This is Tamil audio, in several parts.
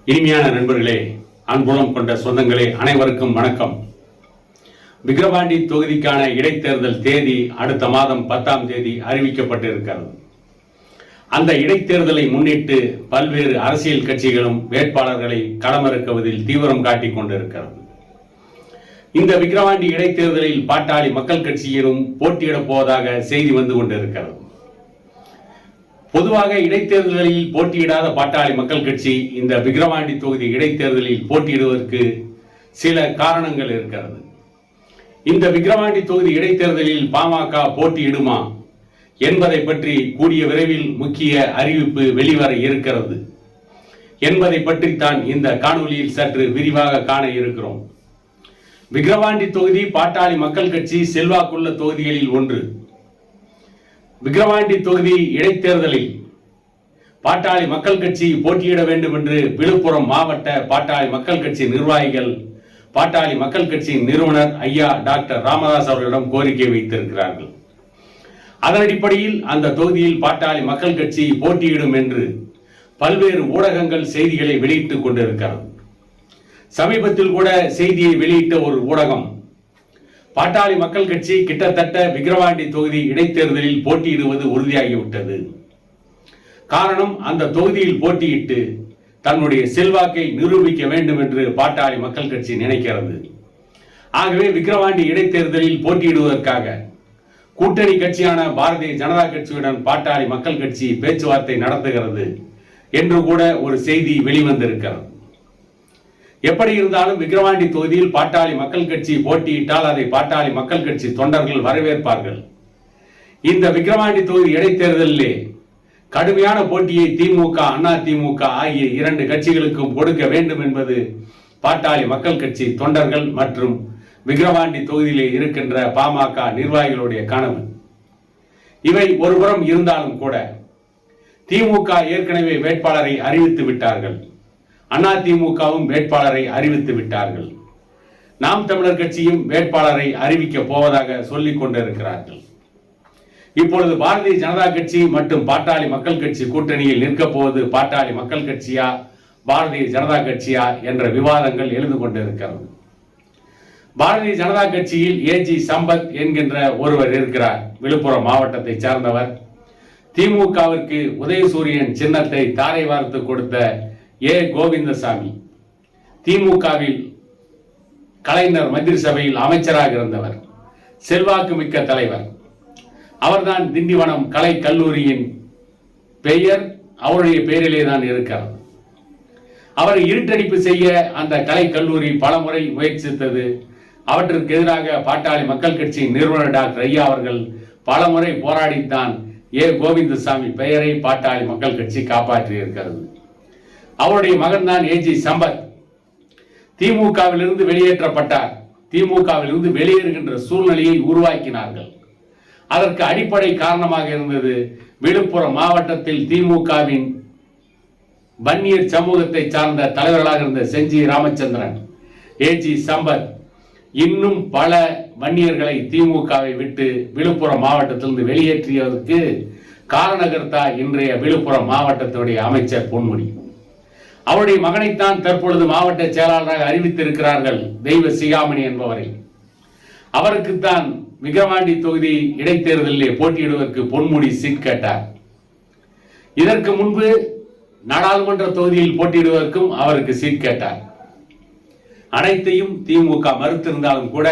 இனிமையான நண்பர்களே, அன்புலம் கொண்ட சொந்தங்களே, அனைவருக்கும் வணக்கம். விக்கிரவாண்டி தொகுதிக்கான இடைத்தேர்தல் தேதி அடுத்த மாதம் 10ஆம் தேதி அறிவிக்கப்பட்டிருக்கிறது. அந்த இடைத்தேர்தலை முன்னிட்டு பல்வேறு அரசியல் கட்சிகளும் வேட்பாளர்களை களமிறக்குவதில் தீவிரம் காட்டிக் கொண்டிருக்கிறது. இந்த விக்கிரவாண்டி இடைத்தேர்தலில் பாட்டாளி மக்கள் கட்சியிலும் போட்டியிடப் போவதாக செய்தி வந்து கொண்டிருக்கிறது. பொதுவாக இடைத்தேர்தலில் போட்டியிடாத பாட்டாளி மக்கள் கட்சி இந்த விக்கிரவாண்டி தொகுதி இடைத்தேர்தலில் போட்டியிடுவதற்கு சில காரணங்கள் இருக்கிறது. இந்த விக்கிரவாண்டி தொகுதி இடைத்தேர்தலில் பாமக போட்டியிடுமா என்பதை பற்றி கூடிய விரைவில் முக்கிய அறிவிப்பு வெளிவர இருக்கிறது என்பதை பற்றித்தான் இந்த காணொலியில் சற்று விரிவாக காண இருக்கிறோம். விக்கிரவாண்டி தொகுதி பாட்டாளி மக்கள் கட்சி செல்வாக்குள்ள தொகுதிகளில் ஒன்று. விக்கிரவாண்டி தொகுதி இடைத்தேர்தலில் பாட்டாளி மக்கள் கட்சி போட்டியிட வேண்டும் என்று விழுப்புரம் மாவட்ட பாட்டாளி மக்கள் கட்சி நிர்வாகிகள் பாட்டாளி மக்கள் கட்சியின் நிறுவனர் ஐயா டாக்டர் ராமதாஸ் அவர்களிடம் கோரிக்கை வைத்திருக்கிறார்கள். அதன் அடிப்படையில் அந்த தொகுதியில் பாட்டாளி மக்கள் கட்சி போட்டியிடும் என்று பல்வேறு ஊடகங்கள் செய்திகளை வெளியிட்டுக் கொண்டிருக்கிறது. சமீபத்தில் கூட செய்தியை வெளியிட்ட ஒரு ஊடகம், பாட்டாளி மக்கள் கட்சி கிட்டத்தட்ட விக்கிரவாண்டி தொகுதி இடைத்தேர்தலில் போட்டியிடுவது உறுதியாகிவிட்டது. காரணம், அந்த தொகுதியில் போட்டியிட்டு தன்னுடைய செல்வாக்கை நிரூபிக்க வேண்டும் என்று பாட்டாளி மக்கள் கட்சி நினைக்கிறது. ஆகவே விக்கிரவாண்டி இடைத்தேர்தலில் போட்டியிடுவதற்காக கூட்டணி கட்சியான பாரதிய ஜனதா கட்சியுடன் பாட்டாளி மக்கள் கட்சி பேச்சுவார்த்தை நடத்துகிறது என்று கூட ஒரு செய்தி வெளிவந்திருக்கிறது. எப்படி இருந்தாலும் விக்கிரவாண்டி தொகுதியில் பாட்டாளி மக்கள் கட்சி போட்டியிட்டால் அதை பாட்டாளி மக்கள் கட்சி தொண்டர்கள் வரவேற்பார்கள். இந்த விக்கிரவாண்டி தொகுதி இடைத்தேர்தலிலே கடுமையான போட்டியை திமுக, அதிமுக ஆகிய இரண்டு கட்சிகளுக்கும் கொடுக்க வேண்டும் என்பது பாட்டாளி மக்கள் கட்சி தொண்டர்கள் மற்றும் விக்கிரவாண்டி தொகுதியிலே இருக்கின்ற பாமக நிர்வாகிகளுடைய கனவு. இவை ஒருபுறம் இருந்தாலும் கூட திமுக ஏற்கனவே வேட்பாளரை அறிவித்து விட்டார்கள். அதிமுகவும் வேட்பாளரை அறிவித்து விட்டார்கள். நாம் தமிழர் கட்சியும் வேட்பாளரை அறிவிக்க போவதாக சொல்லிக் கொண்டிருக்கிறார்கள். இப்பொழுது பாரதிய ஜனதா கட்சி மற்றும் பாட்டாளி மக்கள் கட்சி கூட்டணியில் நிற்கப் போவது பாட்டாளி மக்கள் கட்சியா பாரதிய ஜனதா கட்சியா என்ற விவாதங்கள் எழுந்து கொண்டிருக்கிறது. பாரதிய ஜனதா கட்சியில் ஏஜி சம்பத் என்கின்ற ஒருவர் இருக்கிறார், விழுப்புரம் மாவட்டத்தை சார்ந்தவர். திமுகவிற்கு உதயசூரியன் சின்னத்தை தாரை வார்த்து கொடுத்த ஏ கோவிந்தசாமி, திமுகவில் கலைஞர் மந்திரி சபையில் அமைச்சராக இருந்தவர், செல்வாக்கு மிக்க தலைவர். அவர்தான் திண்டிவனம் கலை கல்லூரியின் பெயர் அவருடைய பெயரிலே தான் இருக்கிறது. அவரை இருட்டடிப்பு செய்ய அந்த கலை கல்லூரி பலமுறை முயற்சித்தது. அவற்றிற்கு எதிராக பாட்டாளி மக்கள் கட்சியின் நிறுவனர் டாக்டர் ஐயா அவர்கள் பலமுறை போராடித்தான் ஏ கோவிந்தசாமி பெயரை பாட்டாளி மக்கள் கட்சி காப்பாற்றி இருக்கிறது. அவருடைய மகன் தான் ஏஜி சம்பத். திமுகவிலிருந்து வெளியேற்றப்பட்டார். திமுகவிலிருந்து வெளியேறுகின்ற சூழ்நிலையை உருவாக்கினார்கள். அதற்கு அடிப்படை காரணமாக இருந்தது விழுப்புரம் மாவட்டத்தில் திமுகவின் வன்னியர் சமூகத்தை சார்ந்த தலைவர்களாக இருந்த செஞ்சி ராமச்சந்திரன், ஏஜி சம்பத், இன்னும் பல வன்னியர்களை திமுகவை விட்டு விழுப்புரம் மாவட்டத்திலிருந்து வெளியேற்றியதற்கு காரணகர்த்தா இன்றைய விழுப்புரம் மாவட்டத்துடைய அமைச்சர் பொன்முடி. அவருடைய மகனைத்தான் தற்பொழுது மாவட்ட செயலாளராக அறிவித்திருக்கிறார்கள், தெய்வ சிகாமணி என்பவரை. அவருக்குத்தான் விக்கிரவாண்டி தொகுதி இடைத்தேர்தலிலே போட்டியிடுவதற்கு பொன்முடி சீட் கேட்டார். இதற்கு முன்பு நாடாளுமன்ற தொகுதியில் போட்டியிடுவதற்கும் அவருக்கு சீட் கேட்டார். அனைத்தையும் திமுக மறுத்திருந்தாலும் கூட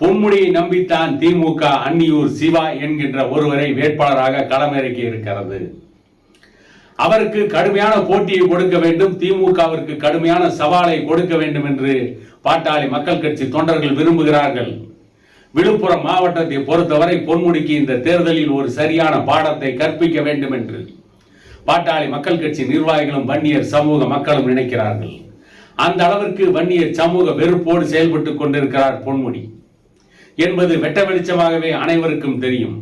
பொன்முடியை நம்பித்தான் திமுக அன்னியூர் சிவா என்கின்ற ஒருவரை வேட்பாளராக களமிறக்கி இருக்கிறது. அவருக்கு கடுமையான போட்டியை கொடுக்க வேண்டும், திமுகவிற்கு கடுமையான சவாலை கொடுக்க வேண்டும் என்று பாட்டாளி மக்கள் கட்சி தொண்டர்கள் விரும்புகிறார்கள். விழுப்புரம் மாவட்டத்தை பொறுத்தவரை பொன்முடிக்கு இந்த தேர்தலில் ஒரு சரியான பாடத்தை கற்பிக்க வேண்டும் என்று பாட்டாளி மக்கள் கட்சி நிர்வாகிகளும் வன்னியர் சமூக மக்களும் நினைக்கிறார்கள். அந்த அளவிற்கு வன்னியர் சமூக வெறுப்போடு செயல்பட்டுக் கொண்டிருக்கிறார் பொன்முடி என்பது வெட்ட வெளிச்சமாகவே அனைவருக்கும் தெரியும்.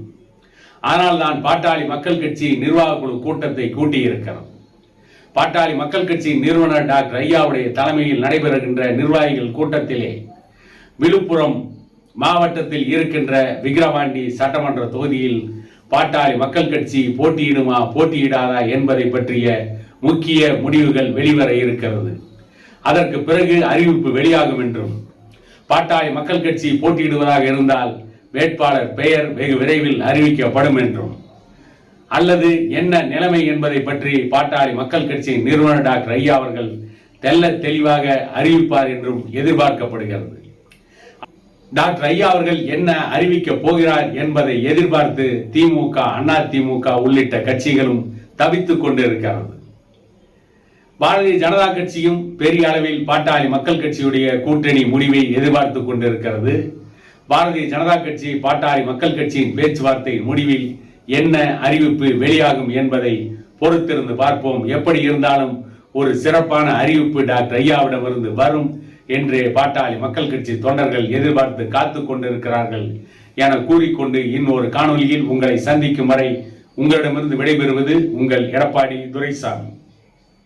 ஆனால் தான் பாட்டாளி மக்கள் கட்சி நிர்வாக குழு கூட்டத்தை கூட்டியிருக்கிறது. பாட்டாளி மக்கள் கட்சி நிறுவனர் டாக்டர் ஐயாவுடைய தலைமையில் நடைபெறுகின்ற நிர்வாகிகள் கூட்டத்திலே விழுப்புரம் மாவட்டத்தில் இருக்கின்ற விக்கிரவாண்டி சட்டமன்ற தொகுதியில் பாட்டாளி மக்கள் கட்சி போட்டியிடுமா போட்டியிடாதா என்பதை பற்றிய முக்கிய முடிவுகள் வெளிவர இருக்கிறது. அதற்கு பிறகு அறிவிப்பு வெளியாகும் என்றும், பாட்டாளி மக்கள் கட்சி போட்டியிடுவதாக இருந்தால் வேட்பாளர் பெயர் வெகு விரைவில் அறிவிக்கப்படும் என்றும், அல்லது என்ன நிலைமை என்பதை பற்றி பாட்டாளி மக்கள் கட்சியின் நிறுவனர் டாக்டர் ஐயா அவர்கள் தெல்ல தெளிவாக அறிவிப்பார் என்றும் எதிர்பார்க்கப்படுகிறது. டாக்டர் ஐயா அவர்கள் என்ன அறிவிக்க போகிறார் என்பதை எதிர்பார்த்து திமுக, அதிமுக உள்ளிட்ட கட்சிகளும் தவித்துக் கொண்டிருக்கிறது. பாரதிய ஜனதா கட்சியும் பெரிய அளவில் பாட்டாளி மக்கள் கட்சியுடைய கூட்டணி முடிவை எதிர்பார்த்துக் கொண்டிருக்கிறது. பாரதிய ஜனதா கட்சி பாட்டாளி மக்கள் கட்சியின் பேச்சுவார்த்தை முடிவில் என்ன அறிவிப்பு வெளியாகும் என்பதை பொறுத்திருந்து பார்ப்போம். எப்படி இருந்தாலும் ஒரு சிறப்பான அறிவிப்பு டாக்டர் ஐயாவிடமிருந்து வரும் என்று பாட்டாளி மக்கள் கட்சி தொண்டர்கள் எதிர்பார்த்து காத்துக் கொண்டிருக்கிறார்கள் என கூறிக்கொண்டு இன்னொரு காணொலியில் உங்களை சந்திக்கும் வரை உங்களிடமிருந்து விடைபெறுவது உங்கள் எடப்பாடி துரைசாமி.